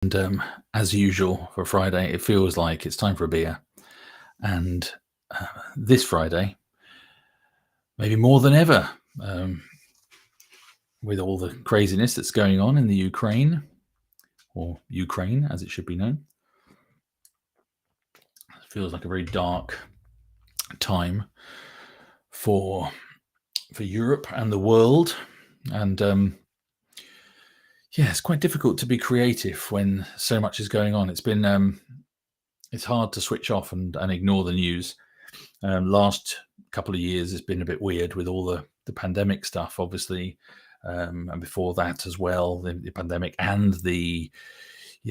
And as usual for Friday, it feels like it's time for a beer. And this Friday, maybe more than ever, with all the craziness that's going on in the Ukraine, or Ukraine as it should be known, it feels like a very dark time for Europe and the world. And it's quite difficult to be creative when so much is going on. It's hard to switch off and ignore the news. Last couple of years has been a bit weird with all the pandemic stuff, obviously, and before that as well, the pandemic and the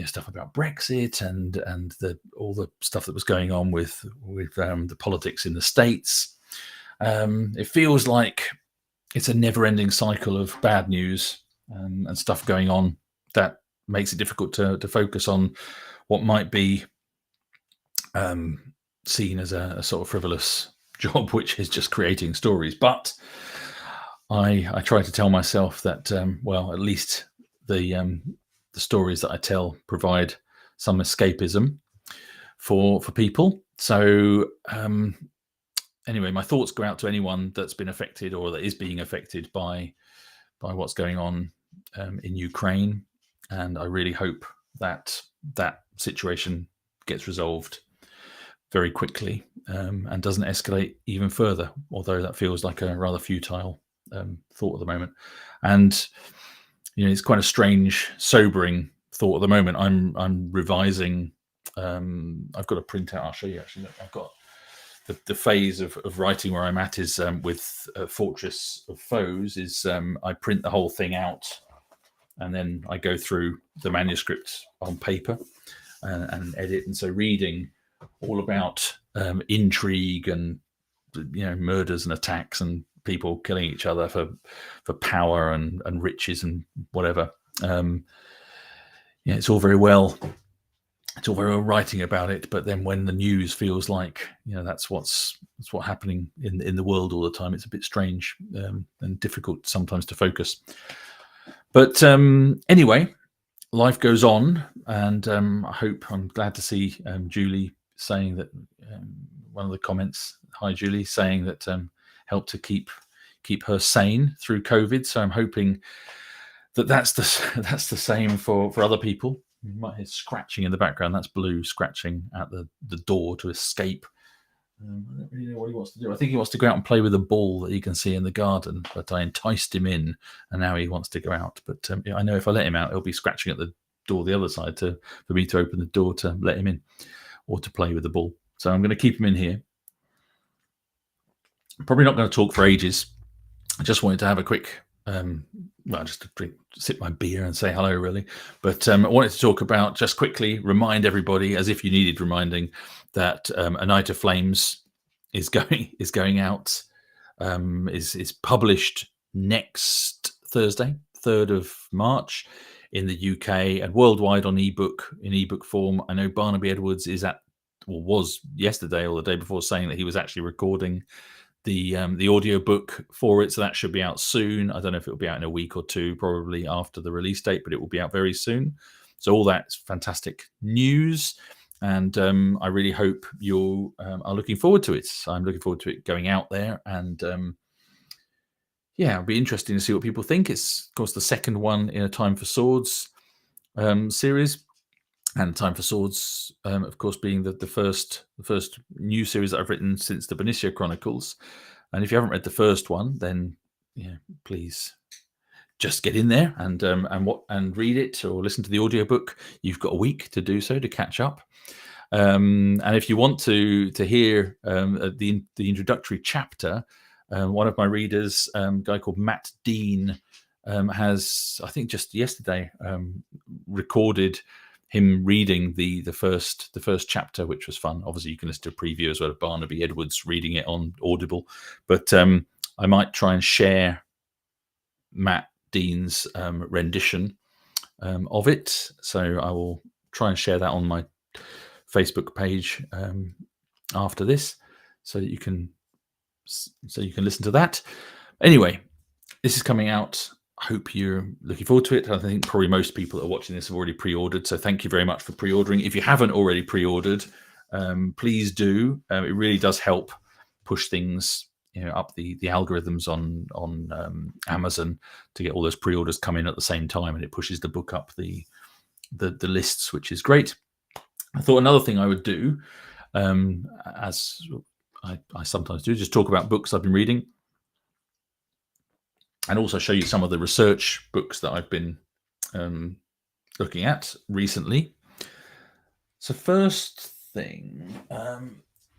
stuff about Brexit and all the stuff that was going on with the politics in the States. It feels like it's a never-ending cycle of bad news and stuff going on that makes it difficult to focus on what might be seen as a sort of frivolous job, which is just creating stories. But I try to tell myself that, at least the stories that I tell provide some escapism for people. So anyway, my thoughts go out to anyone that's been affected or that is being affected by what's going on in Ukraine, and I really hope that that situation gets resolved very quickly and doesn't escalate even further, although that feels like a rather futile thought at the moment. And it's quite a strange, sobering thought at the moment. I'm revising. I've got a printout. I'll show you actually. Look, I've got the phase of writing where I'm at is with Fortress of Foes. Is I print the whole thing out, and then I go through the manuscript on paper and edit. And so reading all about intrigue and murders and attacks and people killing each other for power and riches and whatever. It's all very well. It's all very well writing about it, but then when the news feels like that's what's happening in the world all the time, it's a bit strange and difficult sometimes to focus. But anyway, life goes on, and I'm glad to see Julie saying that one of the comments, hi Julie, saying that helped to keep her sane through COVID. So I'm hoping that's the same for other people. You might hear scratching in the background. That's Blue scratching at the door to escape. I don't really know what he wants to do. I think he wants to go out and play with a ball that you can see in the garden, but I enticed him in, and now he wants to go out. But I know if I let him out, he'll be scratching at the door the other side for me to open the door to let him in or to play with the ball. So I'm going to keep him in here. Probably not going to talk for ages. I just wanted to have a quick, just to sip my beer and say hello, really. But I wanted to talk about, just quickly remind everybody, as if you needed reminding, that A Night of Flames is going out, is published next Thursday, 3rd of March, in the UK and worldwide in ebook form. I know Barnaby Edwards was yesterday or the day before saying that he was actually recording the audio book for it, so that should be out soon. I don't know if it'll be out in a week or two, probably after the release date, but it will be out very soon. So all that's fantastic news, and I really hope you are looking forward to it. I'm looking forward to it going out there, and it'll be interesting to see what people think. It's of course the second one in a Time for Swords series. And Time for Swords, of course, being the first new series that I've written since the Benicia Chronicles. And if you haven't read the first one, then please just get in there and read it or listen to the audiobook. You've got a week to do so, to catch up. And if you want to hear the introductory chapter, one of my readers, a guy called Matt Dean, has, I think just yesterday, recorded him reading the first chapter, which was fun. Obviously, you can listen to a preview as well of Barnaby Edwards reading it on Audible. But I might try and share Matt Dean's rendition of it. So I will try and share that on my Facebook page after this, so that you can listen to that. Anyway, this is coming out hope you're looking forward to it. I think probably most people that are watching this have already pre-ordered, so thank you very much for pre-ordering. If you haven't already pre-ordered, please do. It really does help push things, up the algorithms on Amazon to get all those pre-orders come in at the same time, and it pushes the book up the lists, which is great. I thought another thing I would do, as I sometimes do, just talk about books I've been reading, and also show you some of the research books that I've been looking at recently. So first thing,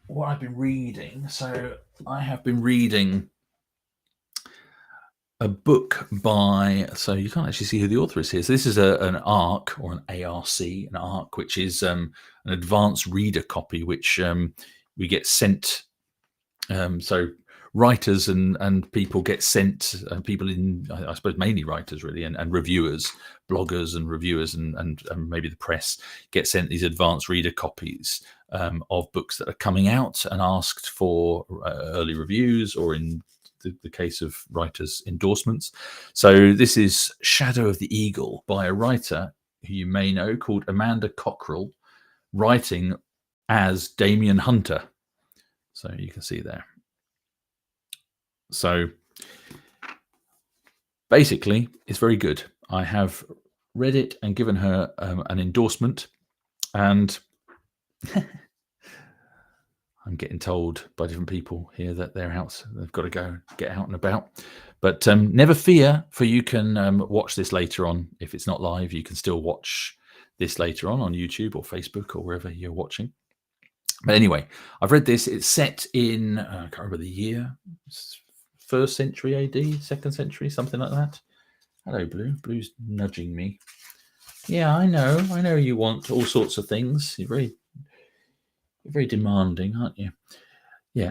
what I've been reading. So I have been reading a book by, so you can't actually see who the author is here. So this is an ARC, or an ARC, an ARC, which is an advanced reader copy, which we get sent. So writers and people get sent, people in, I suppose mainly writers really, and reviewers, bloggers and reviewers and maybe the press get sent these advanced reader copies of books that are coming out and asked for early reviews, or in the case of writers' endorsements. So this is Shadow of the Eagle by a writer who you may know called Amanda Cockrell, writing as Damien Hunter. So you can see there. So basically, it's very good. I have read it and given her an endorsement, and I'm getting told by different people here that they're out. They've got to go get out and about. But never fear, for you can watch this later on. If it's not live, you can still watch this later on YouTube or Facebook or wherever you're watching. But anyway, I've read this. It's set in, I can't remember the year, 1st century AD, 2nd century, something like that. Hello, Blue. Blue's nudging me. Yeah, I know you want all sorts of things. You're very demanding, aren't you? Yeah,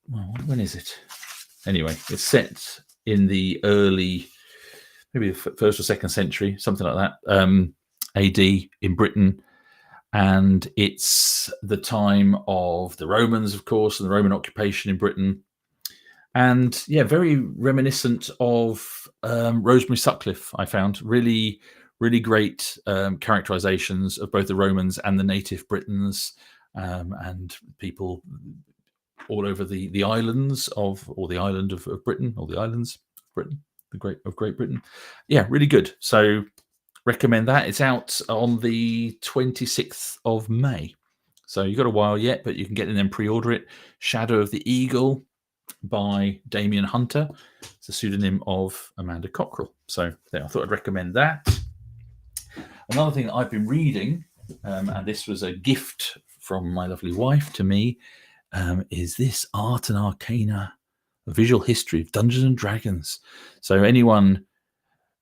well, when is it? Anyway, it's set in the early, maybe the 1st or 2nd century, something like that, AD in Britain. And it's the time of the Romans, of course, and the Roman occupation in Britain. And yeah, very reminiscent of Rosemary Sutcliffe, I found. Really, really great characterizations of both the Romans and the native Britons, and people all over the islands of, or the island of Britain, or the islands of Britain, Great Britain. Yeah, really good. So recommend that. It's out on the 26th of May. So you've got a while yet, but you can get in and pre-order it. Shadow of the Eagle by Damien Hunter. It's a pseudonym of Amanda Cockrell. So there, I thought I'd recommend that. Another thing that I've been reading, and this was a gift from my lovely wife to me, is this Art and Arcana, a visual history of Dungeons and Dragons. So anyone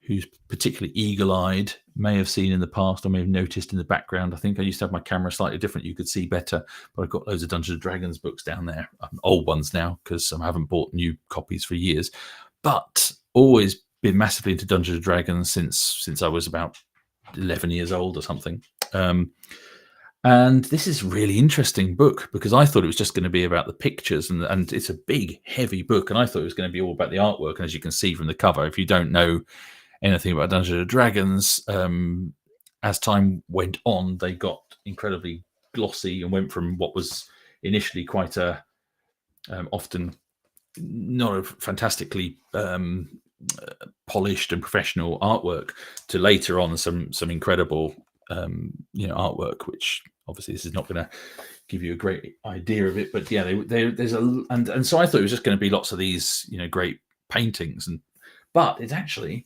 who's particularly eagle-eyed may have seen in the past, or may have noticed in the background. I think I used to have my camera slightly different. You could see better, but I've got loads of Dungeons and Dragons books down there. Old ones now, because I haven't bought new copies for years. But always been massively into Dungeons and Dragons since I was about 11 years old or something. And this is a really interesting book, because I thought it was just going to be about the pictures, and it's a big, heavy book, and I thought it was going to be all about the artwork. And as you can see from the cover, if you don't know anything about Dungeons and Dragons, as time went on, they got incredibly glossy and went from what was initially quite a often not a fantastically polished and professional artwork to later on some incredible artwork, which obviously this is not going to give you a great idea of it, but yeah, there's and so I thought it was just going to be lots of these great paintings, but it's actually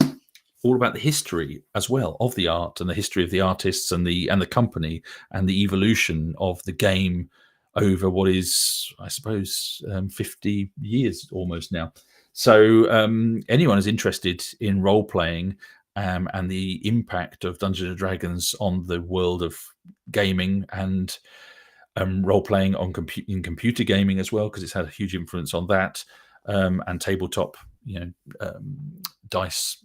all about the history as well of the art, and the history of the artists and the company, and the evolution of the game over what is, I suppose, 50 years almost now. So anyone is interested in role playing and the impact of Dungeons and Dragons on the world of gaming, and role playing on in computer gaming as well, because it's had a huge influence on that, and tabletop, dice,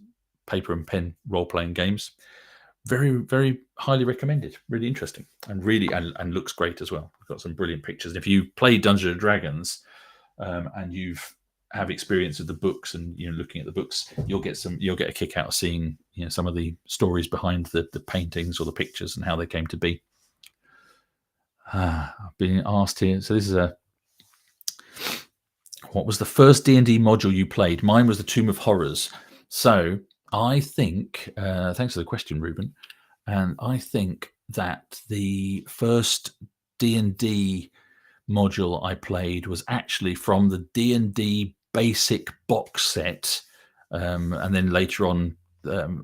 paper and pen role playing games. Very, very highly recommended. Really interesting, and really and looks great as well. We've got some brilliant pictures. And if you play Dungeons and Dragons and you've have experience of the books and looking at the books, you'll get a kick out of seeing some of the stories behind the paintings or the pictures and how they came to be. I've been asked here. So this is what was the first D&D module you played? Mine was the Tomb of Horrors. So I think, thanks for the question, Ruben. And I think that the first D&D module I played was actually from the D&D basic box set. And then later on,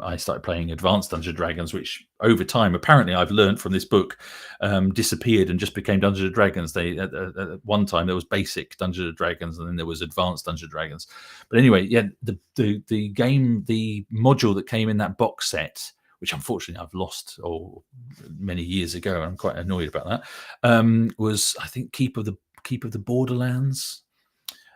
I started playing Advanced Dungeons & Dragons, which over time, apparently I've learned from this book, disappeared and just became Dungeons & Dragons. At one time there was basic Dungeons & Dragons, and then there was Advanced Dungeons & Dragons. But anyway, yeah, the module that came in that box set, which unfortunately I've lost many years ago, and I'm quite annoyed about that, was, I think, Keep of the Borderlands,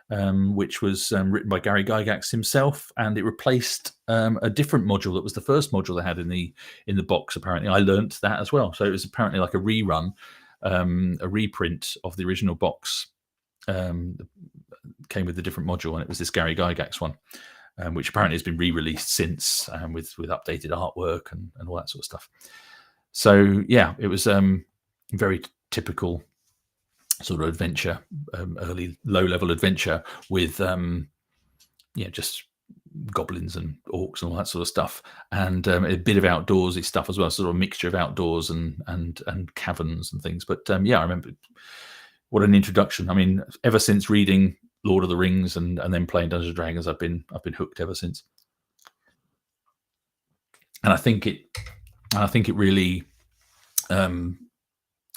which was written by Gary Gygax himself, and it replaced a different module that was the first module they had in the box. Apparently, I learnt that as well. So it was apparently like a rerun, a reprint of the original box. Came with a different module, and it was this Gary Gygax one, which apparently has been re-released since, with updated artwork and all that sort of stuff. So yeah, it was very typical sort of adventure, early low-level adventure with just goblins and orcs and all that sort of stuff, and a bit of outdoorsy stuff as well, sort of a mixture of outdoors and caverns and things. But yeah, I remember, what an introduction. I mean, ever since reading Lord of the Rings and then playing Dungeons and Dragons, I've been hooked ever since. And I think it really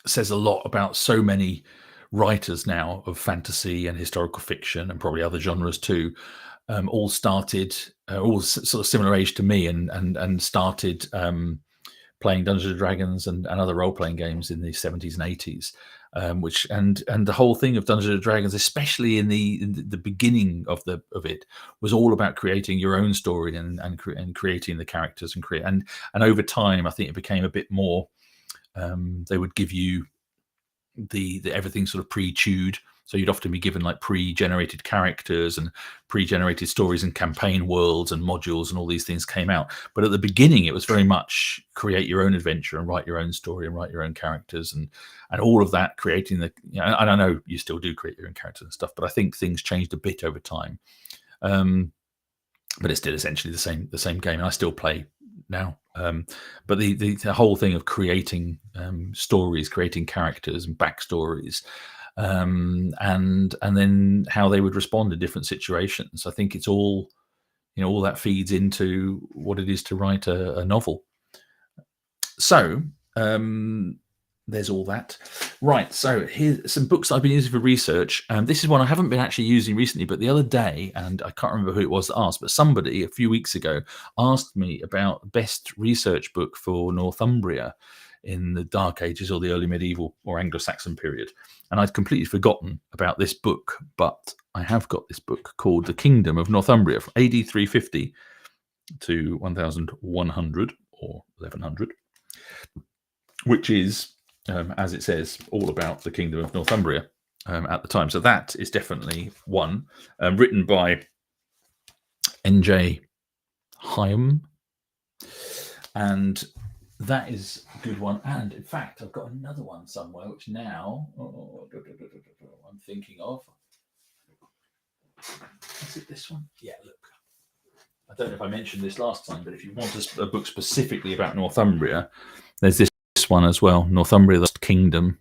says a lot about so many writers now of fantasy and historical fiction and probably other genres too, all started all sort of similar age to me and started playing Dungeons and Dragons and other role-playing games in the 70s and 80s, which and the whole thing of Dungeons and Dragons, especially in the beginning of it, was all about creating your own story and creating the characters and over time, I think it became a bit more. They would give you the everything sort of pre-chewed, so you'd often be given like pre-generated characters and pre-generated stories and campaign worlds and modules, and all these things came out. But at the beginning, it was very much create your own adventure and write your own story and write your own characters and all of that, creating the. And I know you still do create your own characters and stuff, but I think things changed a bit over time. But it's still essentially the same game, and I still play now. But the whole thing of creating stories, creating characters and backstories, and then how they would respond to different situations. I think it's all, all that feeds into what it is to write a novel. So there's all that. Right, so here's some books I've been using for research. This is one I haven't been actually using recently, but the other day, and I can't remember who it was that asked, but somebody a few weeks ago asked me about best research book for Northumbria in the Dark Ages or the early medieval or Anglo-Saxon period. And I'd completely forgotten about this book, but I have got this book called The Kingdom of Northumbria from AD 350 to 1100 or 1100, which is, as it says, all about the Kingdom of Northumbria at the time. So that is definitely one, written by N.J. Hyam, and that is a good one. And in fact, I've got another one somewhere, which now I'm thinking of. Is it this one? Yeah, look. I don't know if I mentioned this last time, but if you want a book specifically about Northumbria, there's this one as well, Northumbria the Kingdom,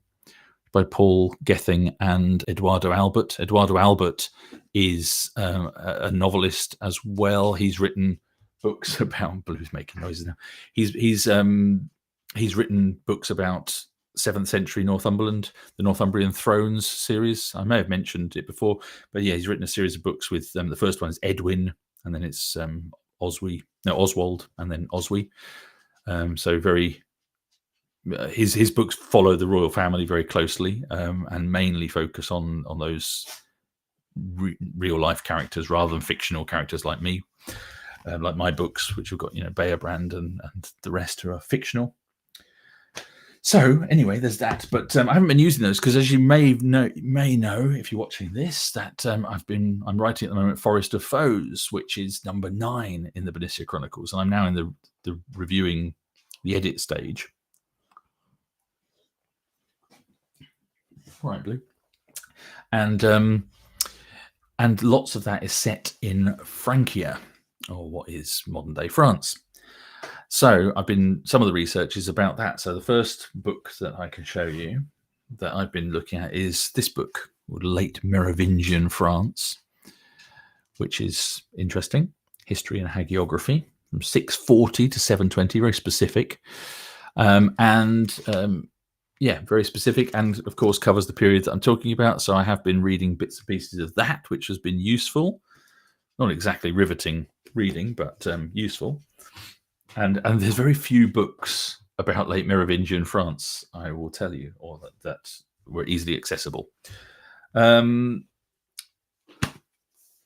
by Paul Gething and Eduardo Albert. Eduardo Albert is a novelist as well. He's written books about, Blue's making noises now. He's written books about 7th century Northumberland, the Northumbrian Thrones series. I may have mentioned it before, but yeah, he's written a series of books with the first one is Edwin, and then it's Oswald, and then Oswy. So very. His books follow the royal family very closely, and mainly focus on those real life characters rather than fictional characters like me, like my books, which have got Bearbrand and the rest are fictional. So anyway, there's that. But I haven't been using those because, as you may know, if you're watching this, that I'm writing at the moment Forest of Foes, which is number 9 in the Bernicia Chronicles, and I'm now in the reviewing the edit stage. Right, Blue. And lots of that is set in Francia, or what is modern day France. So some of the research is about that. So the first book that I can show you that I've been looking at is this book, Late Merovingian France, which is interesting. History and hagiography from 640 to 720, very specific. Yeah, very specific, and of course covers the period that I'm talking about. So I have been reading bits and pieces of that, which has been useful. Not exactly riveting reading, but useful. And there's very few books about late Merovingian France, I will tell you, or that were easily accessible. I've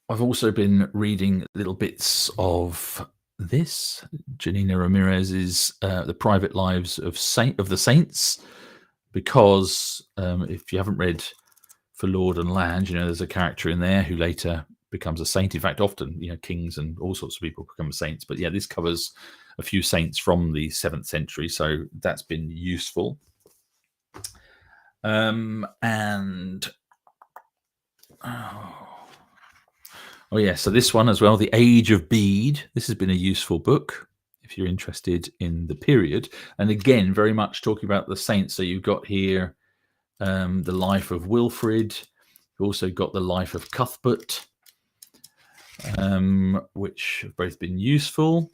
also been reading little bits of this, Janina Ramirez's The Private Lives of the Saints, because if you haven't read For Lord and Land, there's a character in there who later becomes a saint. In fact, often, kings and all sorts of people become saints. But yeah, this covers a few saints from the 7th century, so that's been useful. Oh yeah, so this one as well, The Age of Bead. This has been a useful book if you're interested in the period, and again, very much talking about the saints. So you've got here the life of Wilfrid. You've also got the life of Cuthbert, which have both been useful,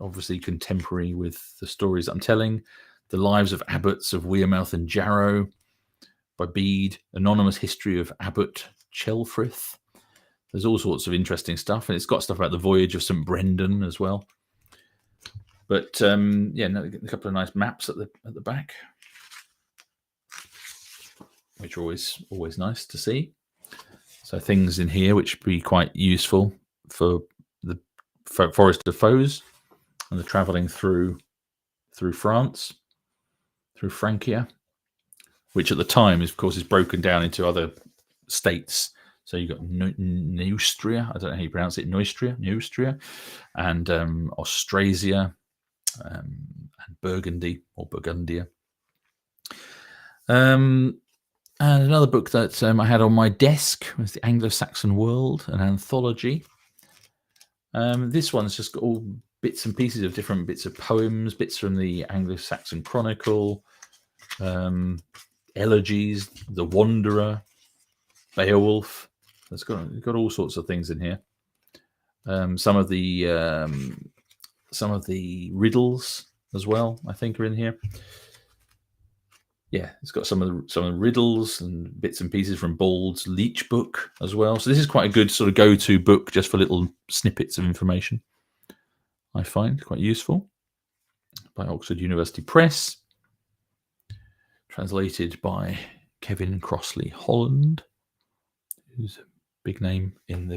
obviously contemporary with the stories I'm telling. The Lives of Abbots of Wearmouth and Jarrow by Bede. Anonymous History of Abbot Chelfrith. There's all sorts of interesting stuff, and it's got stuff about the Voyage of St. Brendan as well. But yeah, a couple of nice maps at the back, which are always nice to see. So things in here which would be quite useful for the Forest of Foes and the travelling through France, through Francia, which at the time is, of course, is broken down into other states. So you've got Neustria, I don't know how you pronounce it, Neustria, and Austrasia, and Burgundy or Burgundia. And another book that I had on my desk was The Anglo-Saxon World, an anthology. This one's just got all bits and pieces of different bits of poems, bits from the Anglo-Saxon Chronicle, elegies, The Wanderer, Beowulf. It's got all sorts of things in here. Some of the riddles as well, I think, are in here. Yeah, it's got some of the riddles and bits and pieces from Bald's Leech book as well. So this is quite a good sort of go-to book just for little snippets of information. I find quite useful. By Oxford University Press. Translated by Kevin Crossley Holland, who's a big name in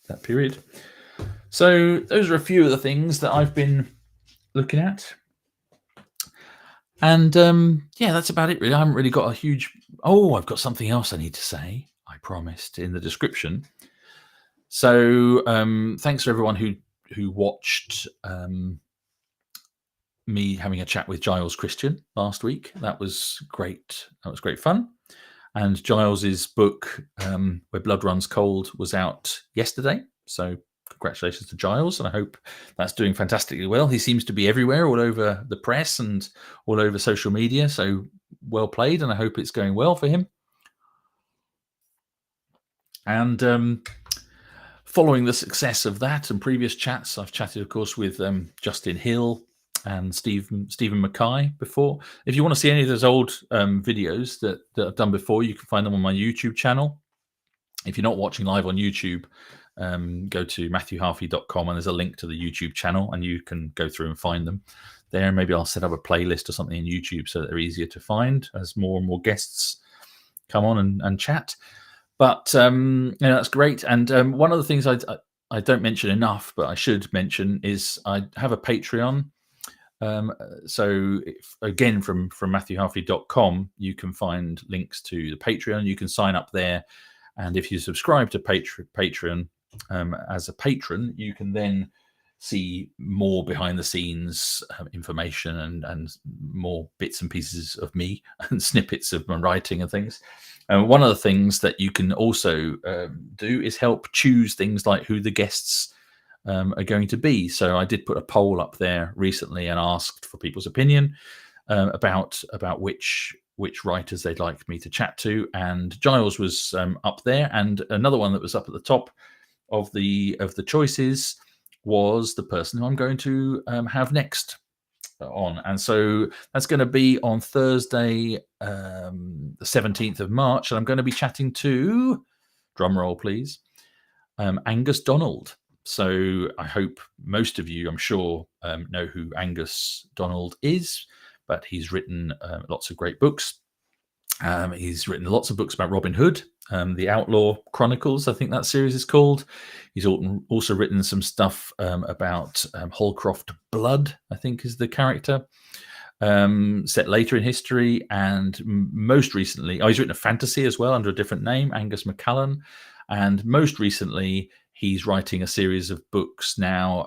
that period. So those are a few of the things that I've been looking at. And yeah, that's about it, really. I haven't really got a huge... Oh, I've got something else I need to say, I promised, in the description. So thanks to everyone who watched me having a chat with Giles Christian last week. That was great. That was great fun. And Giles's book, Where Blood Runs Cold, was out yesterday. So congratulations to Giles, and I hope that's doing fantastically well. He seems to be everywhere, all over the press and all over social media. So well played, and I hope it's going well for him. And following the success of that and previous chats, I've chatted, of course, with Justin Hill and Stephen Mackay before. If you want to see any of those old videos that I've done before, you can find them on my YouTube channel. If you're not watching live on YouTube, go to matthewharvey.com and there's a link to the YouTube channel, and you can go through and find them there. Maybe I'll set up a playlist or something in YouTube so that they're easier to find as more and more guests come on and chat. But that's great. And one of the things I don't mention enough, but I should mention, is I have a Patreon. So again, from matthewharfley.com, you can find links to the Patreon. You can sign up there, and if you subscribe to Patreon as a patron, you can then see more behind the scenes information and more bits and pieces of me and snippets of my writing and things. And one of the things that you can also do is help choose things like who the guests are going to be. So I did put a poll up there recently and asked for people's opinion about which writers they'd like me to chat to, and Giles was up there, and another one that was up at the top of the choices was the person who I'm going to have next on. And so that's going to be on Thursday, the 17th of March, and I'm going to be chatting to, drum roll please, Angus Donald. So I hope most of you, I'm sure, know who Angus Donald is, but he's written lots of great books. He's written lots of books about Robin Hood, the Outlaw Chronicles, I think that series is called. He's also written some stuff about Holcroft Blood, I think is the character, set later in history. And most recently, he's written a fantasy as well under a different name, Angus MacCallum. And most recently, he's writing a series of books now,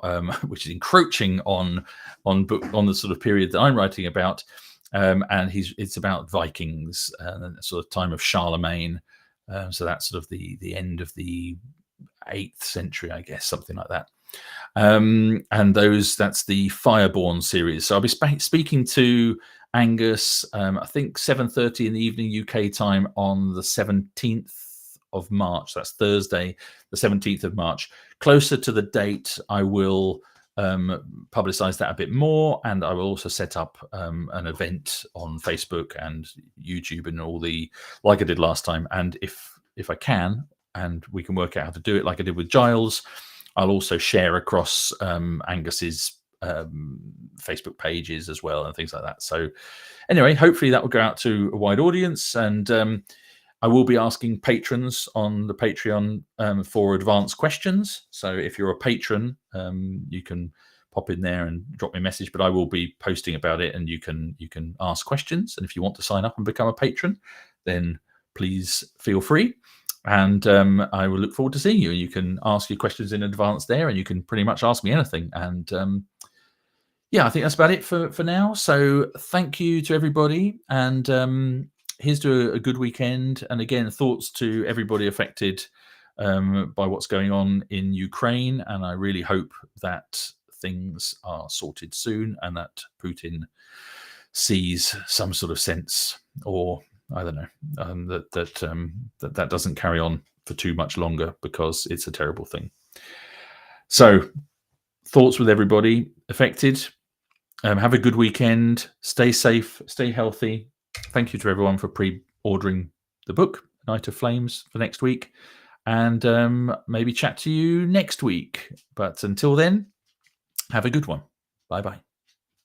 which is encroaching on the sort of period that I'm writing about. And it's about Vikings and sort of time of Charlemagne. So that's sort of the end of the 8th century, I guess, something like that. And that's the Fireborn series. So I'll be speaking to Angus, I think 7:30 in the evening UK time on the 17th of March. That's Thursday, the 17th of March. Closer to the date, I will publicize that a bit more, and I will also set up an event on Facebook and YouTube and all the, like I did last time. And if I can, and we can work out how to do it like I did with Giles, I'll also share across Angus's Facebook pages as well and things like that. So anyway, hopefully that will go out to a wide audience, and I will be asking patrons on the Patreon for advanced questions. So if you're a patron, you can pop in there and drop me a message, but I will be posting about it, and you can ask questions. And if you want to sign up and become a patron, then please feel free. And I will look forward to seeing you. You can ask your questions in advance there, and you can pretty much ask me anything. And yeah, I think that's about it for now. So thank you to everybody, and here's to a good weekend. And again, thoughts to everybody affected by what's going on in Ukraine. And I really hope that things are sorted soon, and that Putin sees some sort of sense, or I don't know, that doesn't carry on for too much longer, because it's a terrible thing. So thoughts with everybody affected. Have a good weekend. Stay safe. Stay healthy. Thank you to everyone for pre-ordering the book, Night of Flames, for next week. And maybe chat to you next week. But until then, have a good one. Bye-bye.